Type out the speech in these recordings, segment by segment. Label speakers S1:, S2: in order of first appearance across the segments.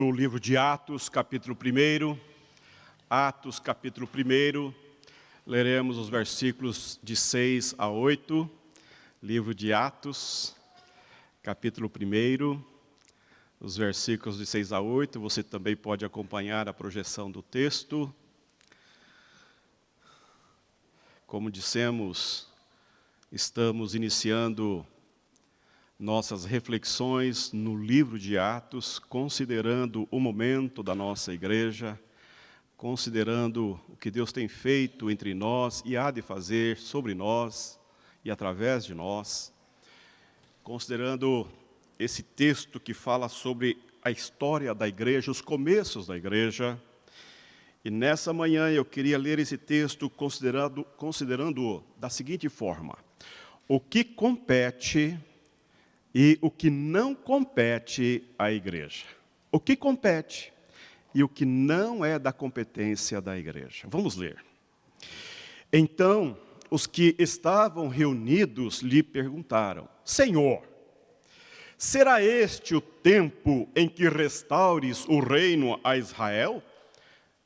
S1: O livro de Atos, capítulo 1. Atos, capítulo 1. Leremos os versículos de 6 a 8. Livro de Atos, capítulo 1. Os versículos de 6 a 8. Você também pode acompanhar a projeção do texto. Como dissemos, estamos iniciando nossas reflexões no livro de Atos, considerando o momento da nossa igreja, considerando o que Deus tem feito entre nós e há de fazer sobre nós e através de nós, considerando esse texto que fala sobre a história da igreja, os começos da igreja. E nessa manhã eu queria ler esse texto considerando-o da seguinte forma: o que compete e o que não compete à igreja. O que compete e o que não é da competência da igreja. Vamos ler. Então, os que estavam reunidos lhe perguntaram: Senhor, será este o tempo em que restaures o reino a Israel?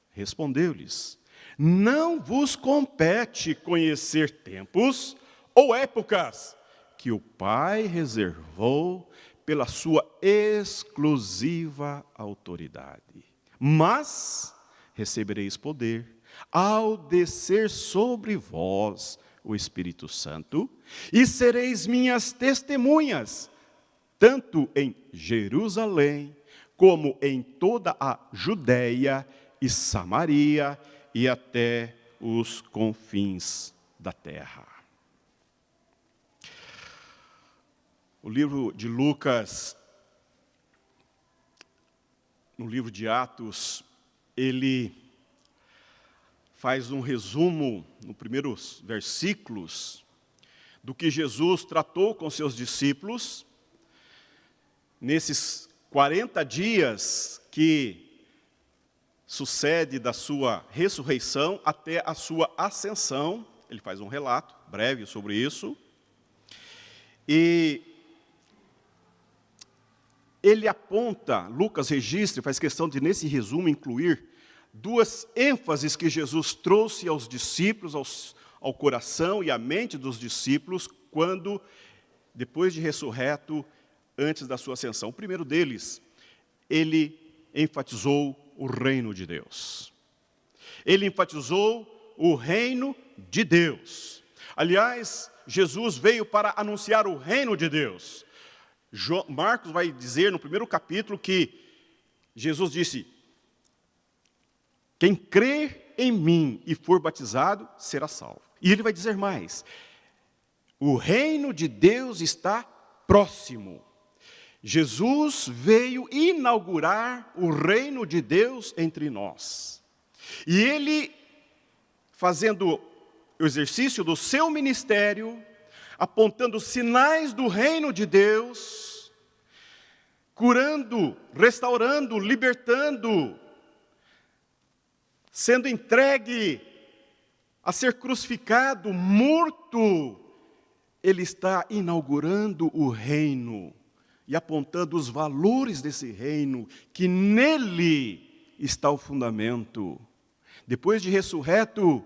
S1: Respondeu-lhes: não vos compete conhecer tempos ou épocas que o Pai reservou pela sua exclusiva autoridade. Mas recebereis poder ao descer sobre vós o Espírito Santo, e sereis minhas testemunhas, tanto em Jerusalém, como em toda a Judéia e Samaria, e até os confins da terra. O livro de Lucas, no livro de Atos, ele faz um resumo, nos primeiros versículos, do que Jesus tratou com seus discípulos, nesses 40 dias que sucede da sua ressurreição até a sua ascensão. Ele faz um relato breve sobre isso. E ele aponta, Lucas registra, faz questão de, nesse resumo, incluir duas ênfases que Jesus trouxe aos discípulos, ao coração e à mente dos discípulos, quando, depois de ressurreto, antes da sua ascensão. O primeiro deles, ele enfatizou o reino de Deus. Ele enfatizou o reino de Deus. Aliás, Jesus veio para anunciar o reino de Deus. Marcos vai dizer no primeiro capítulo que Jesus disse: quem crer em mim e for batizado será salvo. E ele vai dizer mais: o reino de Deus está próximo. Jesus veio inaugurar o reino de Deus entre nós. E ele, fazendo o exercício do seu ministério, apontando sinais do reino de Deus, curando, restaurando, libertando, sendo entregue a ser crucificado, morto, ele está inaugurando o reino e apontando os valores desse reino, que nele está o fundamento. Depois de ressurreto,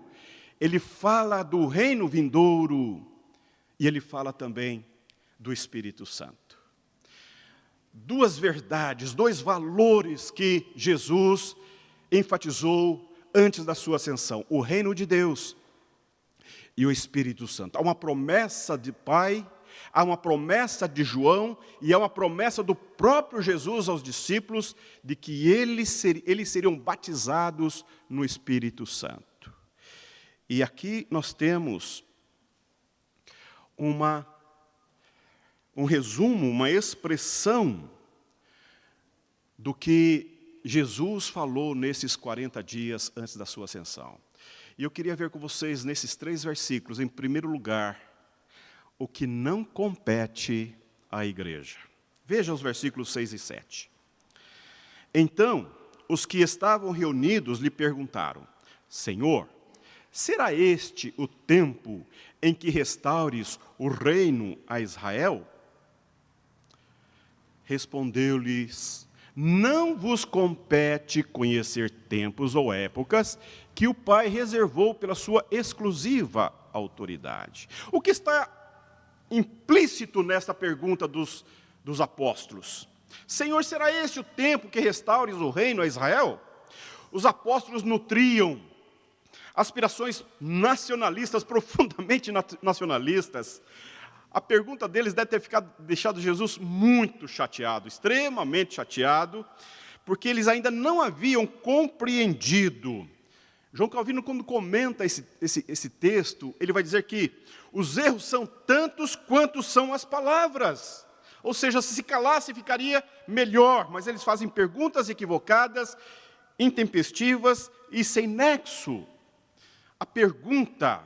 S1: ele fala do reino vindouro, e ele fala também do Espírito Santo. Duas verdades, dois valores que Jesus enfatizou antes da sua ascensão: o reino de Deus e o Espírito Santo. Há uma promessa de Pai, há uma promessa de João, e há uma promessa do próprio Jesus aos discípulos, de que eles seriam batizados no Espírito Santo. E aqui nós temos um resumo, uma expressão do que Jesus falou nesses 40 dias antes da sua ascensão. E eu queria ver com vocês, nesses 3 versículos, em primeiro lugar, o que não compete à igreja. Veja os versículos 6 e 7. Então, os que estavam reunidos lhe perguntaram: Senhor, será este o tempo em que restaures o reino a Israel? Respondeu-lhes: não vos compete conhecer tempos ou épocas que o Pai reservou pela sua exclusiva autoridade. O que está implícito nessa pergunta dos apóstolos? Senhor, será esse o tempo que restaures o reino a Israel? Os apóstolos nutriam aspirações nacionalistas, profundamente nacionalistas. A pergunta deles deve ter deixado Jesus muito chateado, extremamente chateado, porque eles ainda não haviam compreendido. João Calvino, quando comenta esse texto, ele vai dizer que os erros são tantos quanto são as palavras. Ou seja, se calasse ficaria melhor, mas eles fazem perguntas equivocadas, intempestivas e sem nexo. A pergunta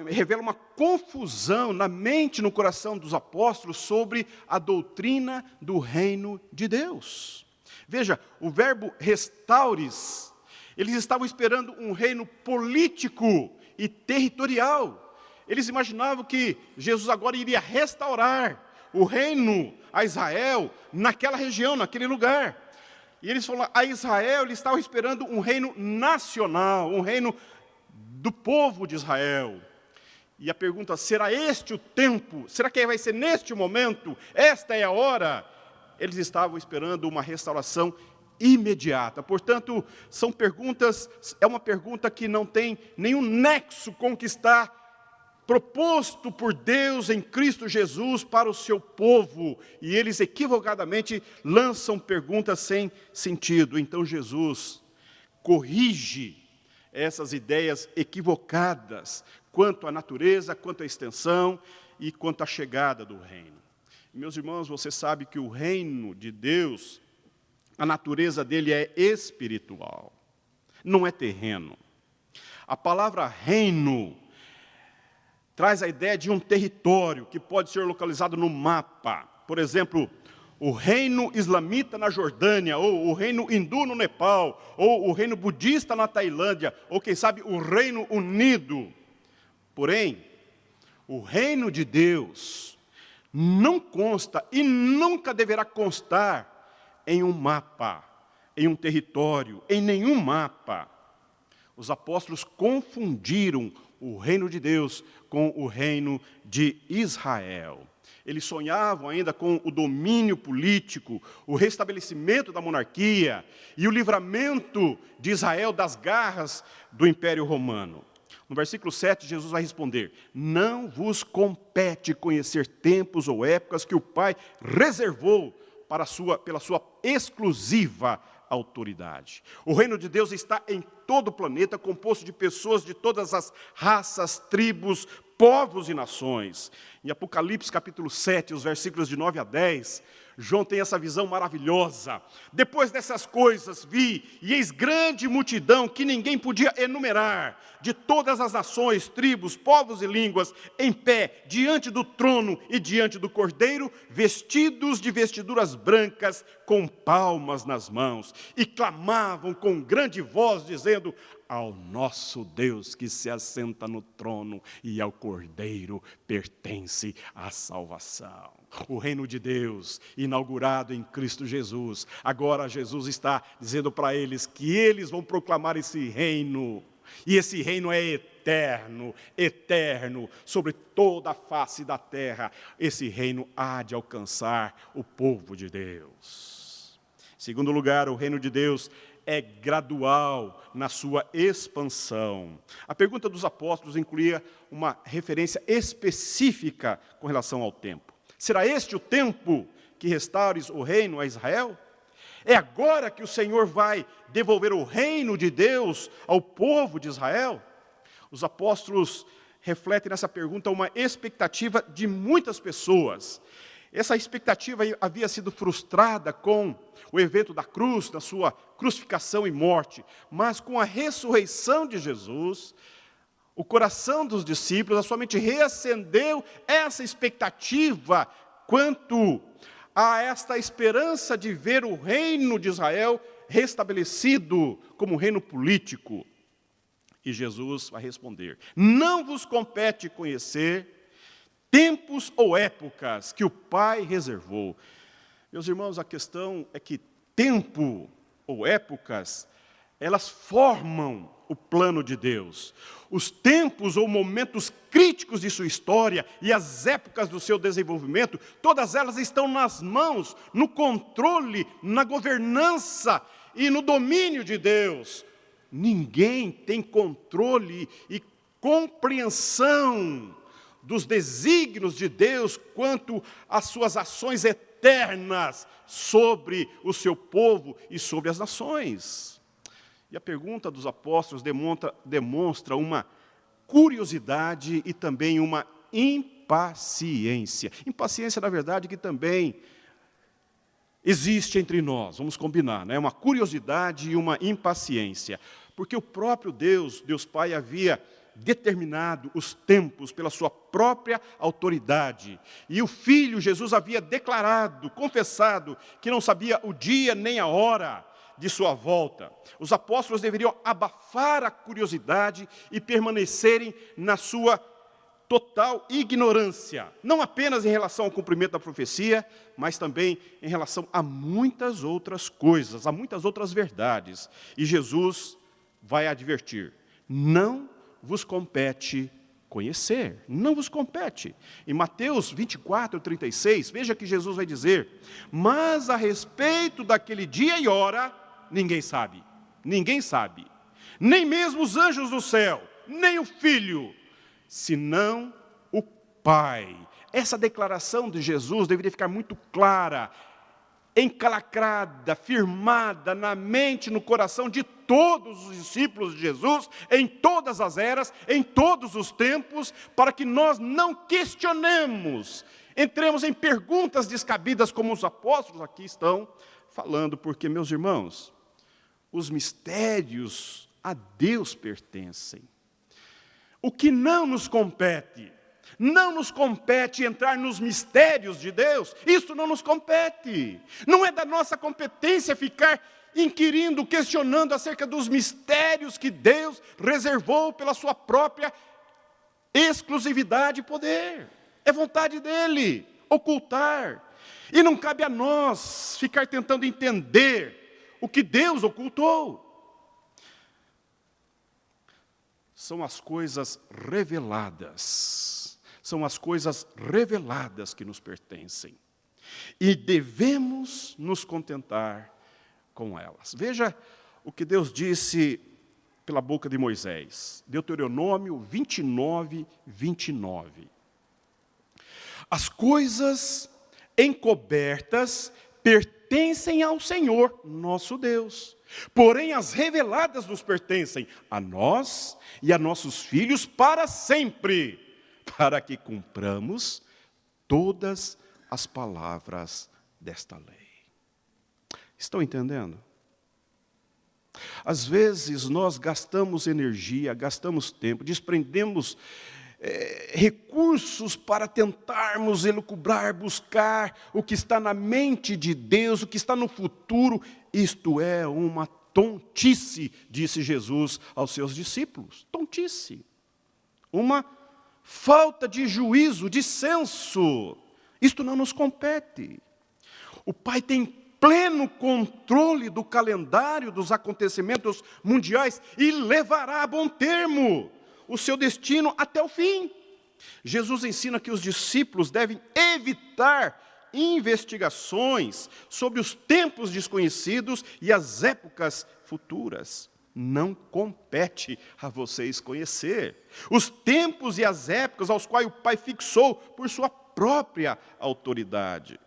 S1: revela uma confusão na mente e no coração dos apóstolos sobre a doutrina do reino de Deus. Veja, o verbo restaures, eles estavam esperando um reino político e territorial. Eles imaginavam que Jesus agora iria restaurar o reino a Israel naquela região, naquele lugar. E eles falaram, a Israel, eles estavam esperando um reino nacional, um reino do povo de Israel. E a pergunta, será este o tempo? Será que vai ser neste momento? Esta é a hora? Eles estavam esperando uma restauração imediata. Portanto, é uma pergunta que não tem nenhum nexo com o que está proposto por Deus em Cristo Jesus para o seu povo. E eles equivocadamente lançam perguntas sem sentido. Então Jesus corrige essas ideias equivocadas quanto à natureza, quanto à extensão e quanto à chegada do reino. Meus irmãos, você sabe que o reino de Deus, a natureza dele é espiritual, não é terreno. A palavra reino traz a ideia de um território que pode ser localizado no mapa. Por exemplo, o reino islamita na Jordânia, ou o reino hindu no Nepal, ou o reino budista na Tailândia, ou quem sabe o Reino Unido. Porém, o reino de Deus não consta e nunca deverá constar em um mapa, em um território, em nenhum mapa. Os apóstolos confundiram o reino de Deus com o reino de Israel. Eles sonhavam ainda com o domínio político, o restabelecimento da monarquia e o livramento de Israel das garras do Império Romano. No versículo 7, Jesus vai responder, não vos compete conhecer tempos ou épocas que o Pai reservou pela sua exclusiva autoridade. O reino de Deus está em todo o planeta, composto de pessoas de todas as raças, tribos, povos e nações. Em Apocalipse capítulo 7, os versículos de 9 a 10, João tem essa visão maravilhosa. Depois dessas coisas vi, e eis grande multidão que ninguém podia enumerar, de todas as nações, tribos, povos e línguas, em pé, diante do trono e diante do Cordeiro, vestidos de vestiduras brancas, com palmas nas mãos, e clamavam com grande voz, dizendo, ao nosso Deus que se assenta no trono e ao Cordeiro pertence a salvação. O reino de Deus, inaugurado em Cristo Jesus. Agora Jesus está dizendo para eles que eles vão proclamar esse reino. E esse reino é eterno, eterno, sobre toda a face da terra. Esse reino há de alcançar o povo de Deus. Em segundo lugar, o reino de Deus é gradual na sua expansão. A pergunta dos apóstolos incluía uma referência específica com relação ao tempo. Será este o tempo que restaures o reino a Israel? É agora que o Senhor vai devolver o reino de Deus ao povo de Israel? Os apóstolos refletem nessa pergunta uma expectativa de muitas pessoas. Essa expectativa havia sido frustrada com o evento da cruz, da sua crucificação e morte, mas com a ressurreição de Jesus, o coração dos discípulos, a sua mente reacendeu essa expectativa quanto a esta esperança de ver o reino de Israel restabelecido como reino político. E Jesus vai responder, não vos compete conhecer tempos ou épocas que o Pai reservou. Meus irmãos, a questão é que tempo ou épocas, elas formam o plano de Deus. Os tempos ou momentos críticos de sua história e as épocas do seu desenvolvimento, todas elas estão nas mãos, no controle, na governança e no domínio de Deus. Ninguém tem controle e compreensão dos desígnios de Deus quanto às suas ações eternas sobre o seu povo e sobre as nações. E a pergunta dos apóstolos demonstra uma curiosidade e também uma impaciência. Impaciência, na verdade, que também existe entre nós, vamos combinar, né? Uma curiosidade e uma impaciência. Porque o próprio Deus Pai, havia determinado os tempos pela sua própria autoridade. E o Filho, Jesus, havia declarado, confessado, que não sabia o dia nem a hora de sua volta. Os apóstolos deveriam abafar a curiosidade e permanecerem na sua total ignorância, não apenas em relação ao cumprimento da profecia, mas também em relação a muitas outras coisas, a muitas outras verdades. E Jesus vai advertir: não vos compete conhecer, não vos compete. Em Mateus 24, 36, veja que Jesus vai dizer: mas a respeito daquele dia e hora, ninguém sabe, nem mesmo os anjos do céu, nem o Filho, senão o Pai. Essa declaração de Jesus deveria ficar muito clara, encalacrada, firmada na mente, no coração de todos os discípulos de Jesus, em todas as eras, em todos os tempos, para que nós não questionemos, entremos em perguntas descabidas como os apóstolos aqui estão falando, porque, meus irmãos, os mistérios a Deus pertencem. O que não nos compete entrar nos mistérios de Deus, isso não nos compete. Não é da nossa competência ficar inquirindo, questionando acerca dos mistérios que Deus reservou pela sua própria exclusividade e poder. É vontade dele ocultar. E não cabe a nós ficar tentando entender o que Deus ocultou. São as coisas reveladas. São as coisas reveladas que nos pertencem. E devemos nos contentar com elas. Veja o que Deus disse pela boca de Moisés. Deuteronômio 29, 29. As coisas encobertas pertencem ao Senhor, nosso Deus. Porém, as reveladas nos pertencem a nós e a nossos filhos para sempre, para que cumpramos todas as palavras desta lei. Estão entendendo? Às vezes nós gastamos energia, gastamos tempo, desprendemos recursos para tentarmos elucubrar, buscar o que está na mente de Deus, o que está no futuro. Isto é uma tontice, disse Jesus aos seus discípulos. Tontice. Uma falta de juízo, de senso. Isto não nos compete. O Pai tem pleno controle do calendário dos acontecimentos mundiais e levará a bom termo o seu destino até o fim. Jesus ensina que os discípulos devem evitar investigações sobre os tempos desconhecidos e as épocas futuras. Não compete a vocês conhecer os tempos e as épocas aos quais o Pai fixou por sua própria autoridade.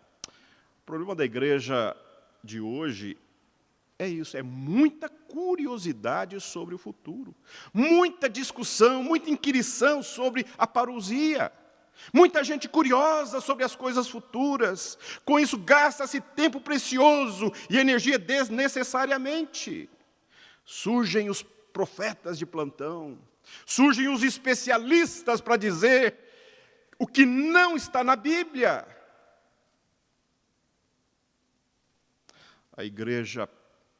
S1: O problema da igreja de hoje é isso, é muita curiosidade sobre o futuro, muita discussão, muita inquirição sobre a parousia, muita gente curiosa sobre as coisas futuras. Com isso gasta-se tempo precioso e energia desnecessariamente. Surgem os profetas de plantão, surgem os especialistas para dizer o que não está na Bíblia. A igreja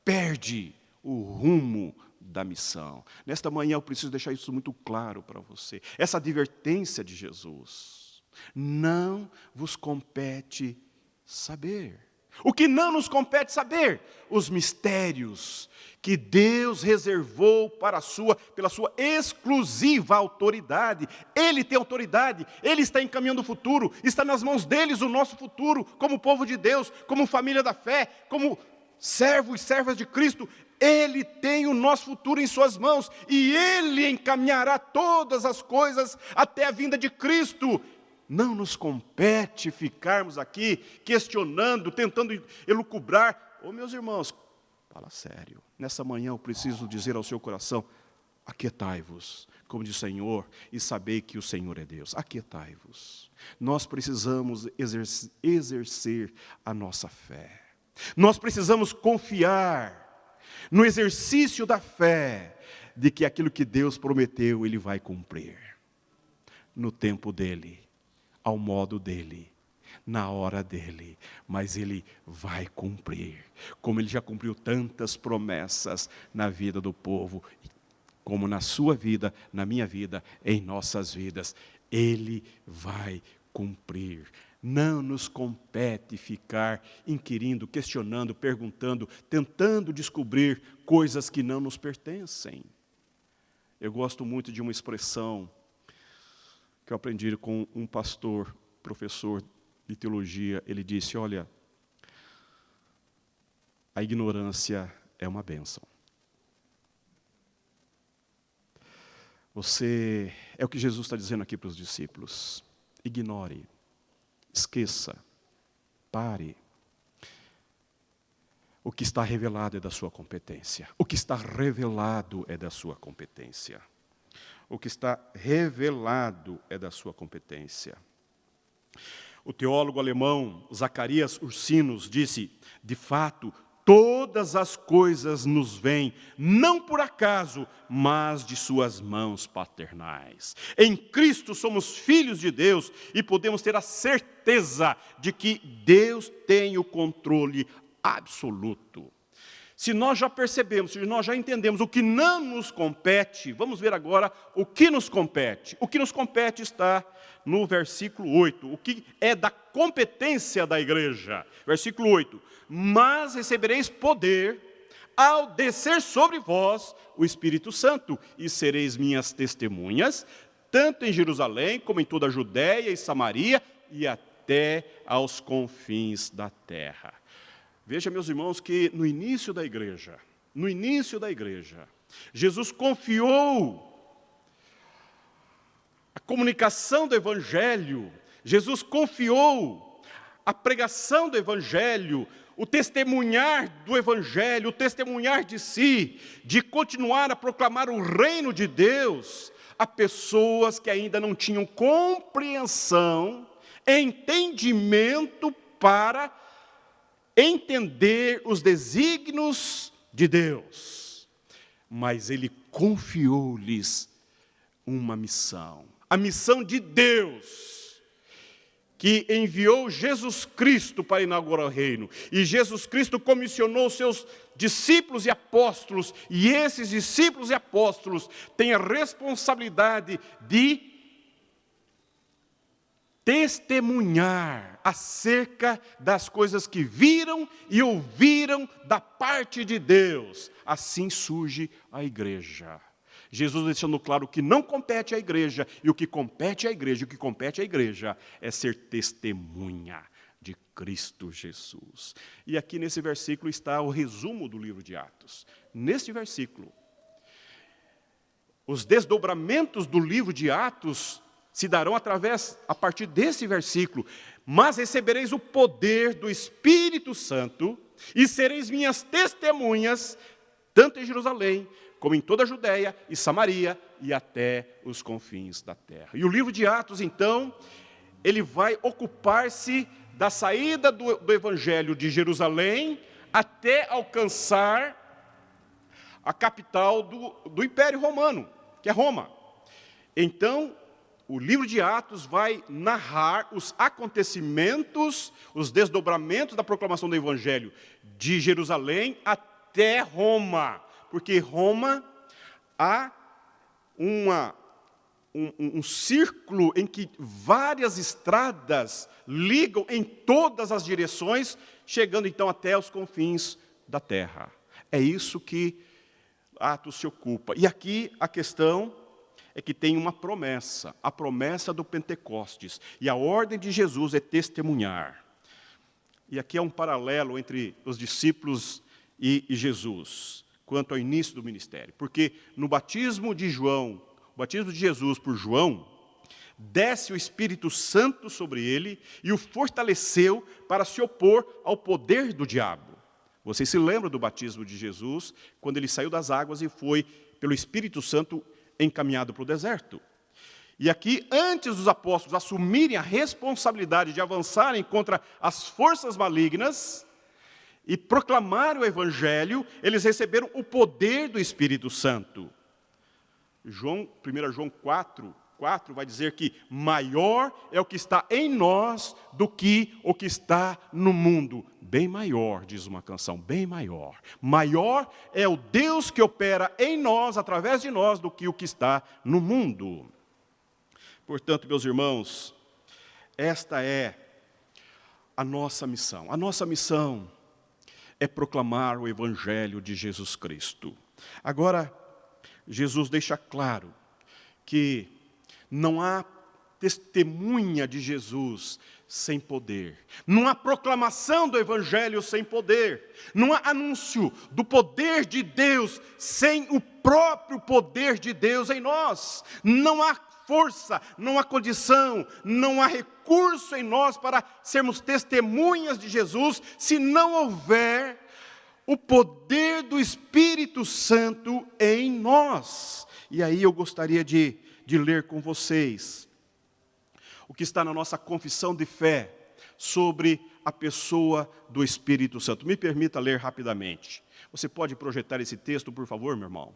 S1: perde o rumo da missão. Nesta manhã eu preciso deixar isso muito claro para você. Essa advertência de Jesus: não vos compete saber. O que não nos compete saber? Os mistérios que Deus reservou pela sua exclusiva autoridade. Ele tem autoridade, Ele está encaminhando o futuro, está nas mãos deles o nosso futuro, como povo de Deus, como família da fé, como servos e servas de Cristo. Ele tem o nosso futuro em suas mãos, e Ele encaminhará todas as coisas até a vinda de Cristo. Não nos compete ficarmos aqui questionando, tentando elucubrar. Meus irmãos, fala sério. Nessa manhã eu preciso dizer ao seu coração: aquietai-vos, como diz o Senhor, e sabei que o Senhor é Deus. Aquietai-vos. Nós precisamos exercer a nossa fé. Nós precisamos confiar no exercício da fé, de que aquilo que Deus prometeu, Ele vai cumprir. No tempo dEle, ao modo dEle, na hora dEle, mas Ele vai cumprir. Como Ele já cumpriu tantas promessas na vida do povo, como na sua vida, na minha vida, em nossas vidas, Ele vai cumprir. Não nos compete ficar inquirindo, questionando, perguntando, tentando descobrir coisas que não nos pertencem. Eu gosto muito de uma expressão que eu aprendi com um pastor, professor de teologia. Ele disse: olha, a ignorância é uma bênção. É o que Jesus está dizendo aqui para os discípulos. Ignore. Esqueça, pare. O que está revelado é da sua competência. O que está revelado é da sua competência. O que está revelado é da sua competência. O teólogo alemão Zacarias Ursinos disse: de fato, todas as coisas nos vêm, não por acaso, mas de suas mãos paternais. Em Cristo somos filhos de Deus e podemos ter a certeza de que Deus tem o controle absoluto. Se nós já percebemos, se nós já entendemos o que não nos compete, vamos ver agora o que nos compete. O que nos compete está no versículo 8, o que é da competência da igreja. Versículo 8: mas recebereis poder ao descer sobre vós o Espírito Santo, e sereis minhas testemunhas, tanto em Jerusalém, como em toda a Judéia e Samaria, e até aos confins da terra. Veja, meus irmãos, que no início da igreja, Jesus confiou a comunicação do Evangelho, Jesus confiou a pregação do Evangelho, o testemunhar do Evangelho, o testemunhar de si, de continuar a proclamar o reino de Deus a pessoas que ainda não tinham compreensão, entendimento para entender os desígnios de Deus. Mas Ele confiou-lhes uma missão, a missão de Deus, que enviou Jesus Cristo para inaugurar o reino. E Jesus Cristo comissionou seus discípulos e apóstolos, e esses discípulos e apóstolos têm a responsabilidade de testemunhar acerca das coisas que viram e ouviram da parte de Deus. Assim surge a igreja. Jesus deixando claro o que não compete à igreja, e o que compete à igreja, é ser testemunha de Cristo Jesus. E aqui nesse versículo está o resumo do livro de Atos. Neste versículo, os desdobramentos do livro de Atos se darão a partir desse versículo. Mas recebereis o poder do Espírito Santo, e sereis minhas testemunhas, tanto em Jerusalém, como em toda a Judéia e Samaria, e até os confins da terra. E o livro de Atos, então, ele vai ocupar-se da saída do Evangelho de Jerusalém, até alcançar a capital do Império Romano, que é Roma. Então, o livro de Atos vai narrar os acontecimentos, os desdobramentos da proclamação do Evangelho de Jerusalém até Roma. Porque Roma há um círculo em que várias estradas ligam em todas as direções, chegando então até os confins da terra. É isso que Atos se ocupa. E aqui a questão é que tem uma promessa, a promessa do Pentecostes. E a ordem de Jesus é testemunhar. E aqui é um paralelo entre os discípulos e Jesus, quanto ao início do ministério. Porque no batismo de João, o batismo de Jesus por João, desce o Espírito Santo sobre ele e o fortaleceu para se opor ao poder do diabo. Vocês se lembram do batismo de Jesus, quando ele saiu das águas e foi, pelo Espírito Santo, encaminhado para o deserto. E aqui, antes dos apóstolos assumirem a responsabilidade de avançarem contra as forças malignas e proclamarem o Evangelho, eles receberam o poder do Espírito Santo. 1 João 4 vai dizer que maior é o que está em nós do que o que está no mundo. Bem maior, diz uma canção, bem maior. Maior é o Deus que opera em nós, através de nós, do que o que está no mundo. Portanto, meus irmãos, esta é a nossa missão. A nossa missão é proclamar o Evangelho de Jesus Cristo. Agora, Jesus deixa claro que não há testemunha de Jesus sem poder. Não há proclamação do Evangelho sem poder. Não há anúncio do poder de Deus sem o próprio poder de Deus em nós. Não há força, não há condição, não há recurso em nós para sermos testemunhas de Jesus se não houver o poder do Espírito Santo em nós. E aí eu gostaria de ler com vocês o que está na nossa confissão de fé sobre a pessoa do Espírito Santo. Me permita ler rapidamente. Você pode projetar esse texto, por favor, meu irmão?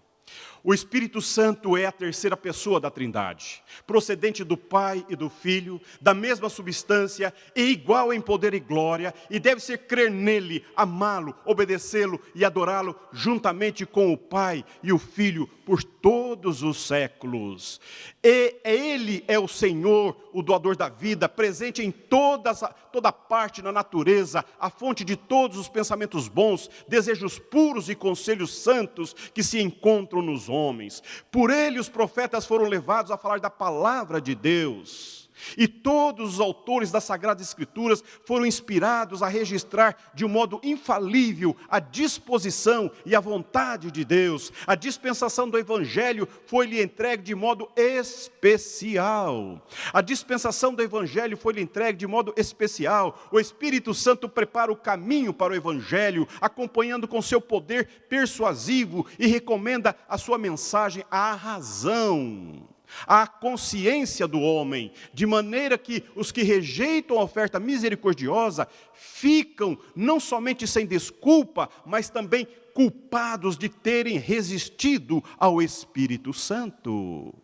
S1: O Espírito Santo é a terceira pessoa da Trindade, procedente do Pai e do Filho, da mesma substância e igual em poder e glória, e deve ser crer nele, amá-lo, obedecê-lo e adorá-lo juntamente com o Pai e o Filho por todos os séculos. E ele é o Senhor, o doador da vida, presente em toda parte na natureza, a fonte de todos os pensamentos bons, desejos puros e conselhos santos que se encontram nos homens. Por ele os profetas foram levados a falar da palavra de Deus. E todos os autores das Sagradas Escrituras foram inspirados a registrar de um modo infalível a disposição e a vontade de Deus. A dispensação do Evangelho foi-lhe entregue de modo especial. A dispensação do Evangelho foi-lhe entregue de modo especial. O Espírito Santo prepara o caminho para o Evangelho, acompanhando com seu poder persuasivo e recomenda a sua mensagem à razão, à consciência do homem, de maneira que os que rejeitam a oferta misericordiosa ficam não somente sem desculpa, mas também culpados de terem resistido ao Espírito Santo.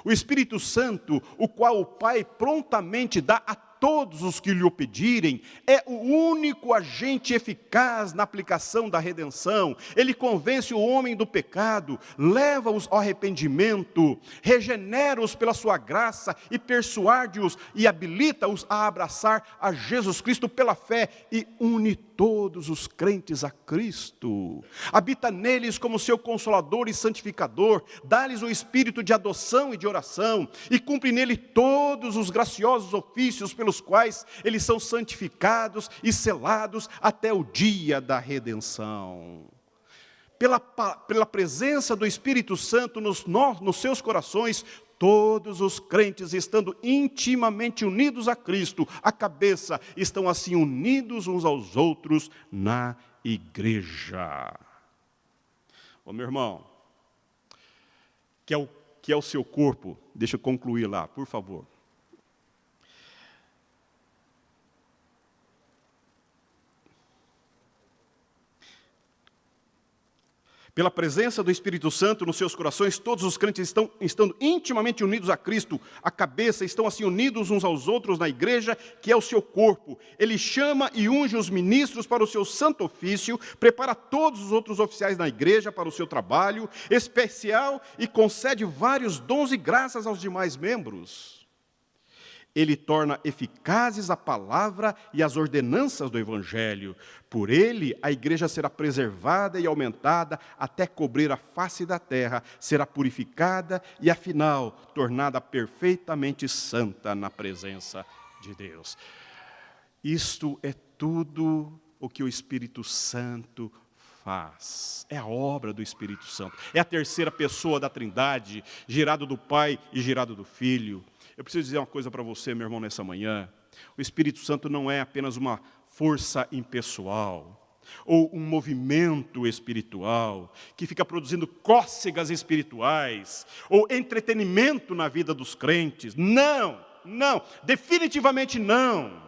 S1: O Espírito Santo, o qual o Pai prontamente dá a todos os que lhe o pedirem, é o único agente eficaz na aplicação da redenção. Ele convence o homem do pecado, leva-os ao arrependimento, regenera-os pela sua graça e persuade-os e habilita-os a abraçar a Jesus Cristo pela fé e une todos os crentes a Cristo. Habita neles como seu consolador e santificador, dá-lhes o espírito de adoção e de oração e cumpre nele todos os graciosos ofícios pelos quais eles são santificados e selados até o dia da redenção. Pela presença do Espírito Santo nos seus corações, todos os crentes, estando intimamente unidos a Cristo, a cabeça, estão assim unidos uns aos outros na igreja. Ô meu irmão, que é o seu corpo, deixa eu concluir lá, por favor. Pela presença do Espírito Santo nos seus corações, todos os crentes estando intimamente unidos a Cristo, a cabeça, estão assim unidos uns aos outros na igreja, que é o seu corpo. Ele chama e unge os ministros para o seu santo ofício, prepara todos os outros oficiais na igreja para o seu trabalho especial e concede vários dons e graças aos demais membros. Ele torna eficazes a palavra e as ordenanças do Evangelho. Por ele, a igreja será preservada e aumentada até cobrir a face da terra, será purificada e, afinal, tornada perfeitamente santa na presença de Deus. Isto é tudo o que o Espírito Santo faz. É a obra do Espírito Santo. É a terceira pessoa da Trindade, gerado do Pai e gerado do Filho. Eu preciso dizer uma coisa para você, meu irmão, nessa manhã. O Espírito Santo não é apenas uma força impessoal, ou um movimento espiritual, que fica produzindo cócegas espirituais, ou entretenimento na vida dos crentes. Não, definitivamente não.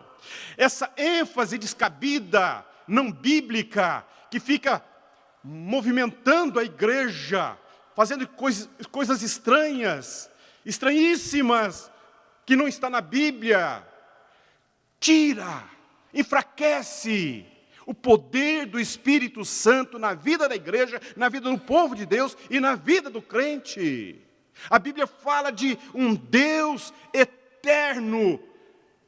S1: Essa ênfase descabida, não bíblica, que fica movimentando a igreja, fazendo coisas estranhas, estranhíssimas, que não está na Bíblia, tira, enfraquece o poder do Espírito Santo na vida da igreja, na vida do povo de Deus e na vida do crente. A Bíblia fala de um Deus eterno,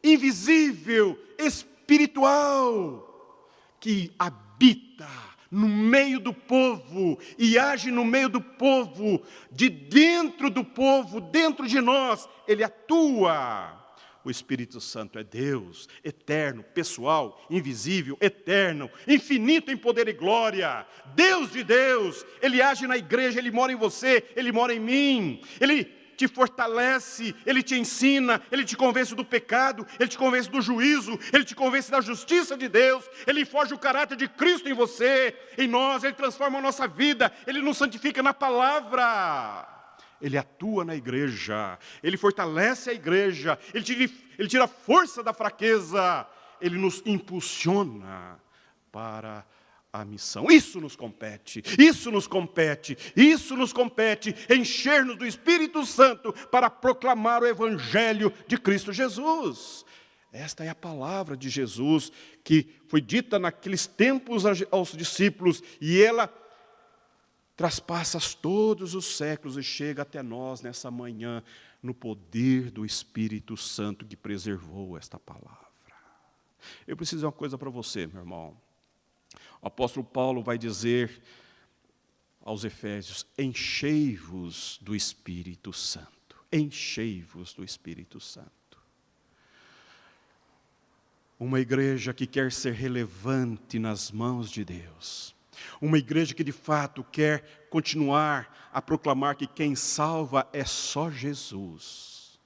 S1: invisível, espiritual, que habita no meio do povo e age no meio do povo, de dentro do povo, dentro de nós, ele atua. O Espírito Santo é Deus, eterno, pessoal, invisível, eterno, infinito em poder e glória, Deus de Deus. Ele age na igreja, Ele mora em você, Ele mora em mim, Ele te fortalece, Ele te ensina, Ele te convence do pecado, Ele te convence do juízo, Ele te convence da justiça de Deus, Ele forja o caráter de Cristo em você, em nós, Ele transforma a nossa vida, Ele nos santifica na palavra. Ele atua na igreja, Ele fortalece a igreja, Ele tira a força da fraqueza, Ele nos impulsiona para a missão. Isso nos compete, encher-nos do Espírito Santo para proclamar o Evangelho de Cristo Jesus. Esta é a palavra de Jesus que foi dita naqueles tempos aos discípulos, e ela traspassa todos os séculos e chega até nós nessa manhã, no poder do Espírito Santo que preservou esta palavra. Eu preciso dizer uma coisa para você, meu irmão. O apóstolo Paulo vai dizer aos Efésios: enchei-vos do Espírito Santo. Enchei-vos do Espírito Santo. Uma igreja que quer ser relevante nas mãos de Deus. Uma igreja que de fato quer continuar a proclamar que quem salva é só Jesus.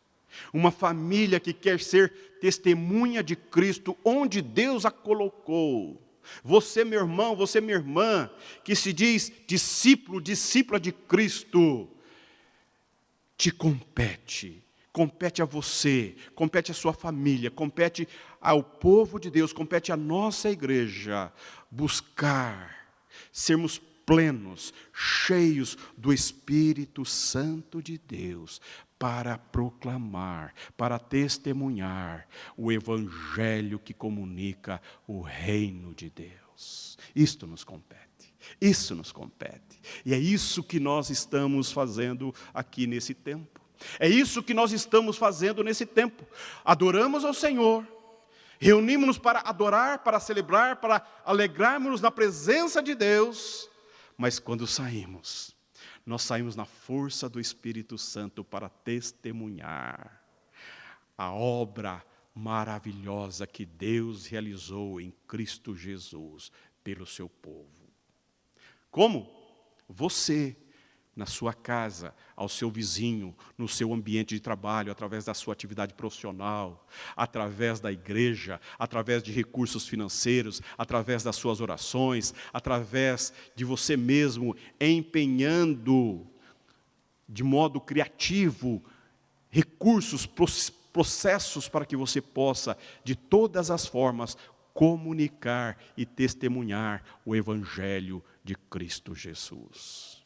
S1: Uma família que quer ser testemunha de Cristo onde Deus a colocou. Você, meu irmão, você, minha irmã, que se diz discípulo, discípula de Cristo, te compete. Compete a você, compete à sua família, compete ao povo de Deus, compete à nossa igreja buscar sermos plenos, cheios do Espírito Santo de Deus, para proclamar, para testemunhar o Evangelho que comunica o reino de Deus. Isto nos compete, isso nos compete. E é isso que nós estamos fazendo aqui nesse tempo. É isso que nós estamos fazendo nesse tempo. Adoramos ao Senhor, reunimos-nos para adorar, para celebrar, para alegrarmos na presença de Deus, mas quando saímos, nós saímos na força do Espírito Santo para testemunhar a obra maravilhosa que Deus realizou em Cristo Jesus pelo seu povo. Como? Você, na sua casa, ao seu vizinho, no seu ambiente de trabalho, através da sua atividade profissional, através da igreja, através de recursos financeiros, através das suas orações, através de você mesmo empenhando de modo criativo recursos, processos para que você possa, de todas as formas, comunicar e testemunhar o Evangelho de Cristo Jesus.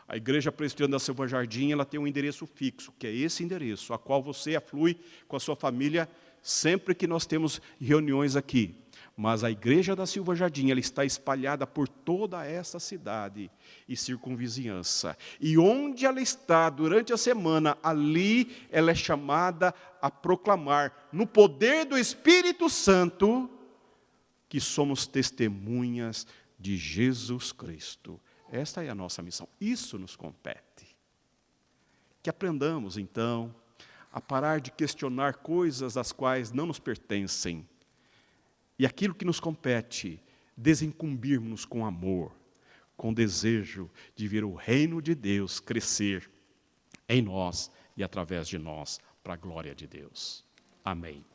S1: A Igreja Presbiteriana da Silva Jardim, ela tem um endereço fixo, que é esse endereço, a qual você aflui com a sua família sempre que nós temos reuniões aqui. Mas a igreja da Silva Jardim, ela está espalhada por toda essa cidade e circunvizinhança. E onde ela está durante a semana, ali ela é chamada a proclamar, no poder do Espírito Santo, que somos testemunhas de Jesus Cristo. Esta é a nossa missão. Isso nos compete. Que aprendamos, então, a parar de questionar coisas as quais não nos pertencem. E aquilo que nos compete, desincumbirmos com amor, com desejo de ver o reino de Deus crescer em nós e através de nós, para a glória de Deus. Amém.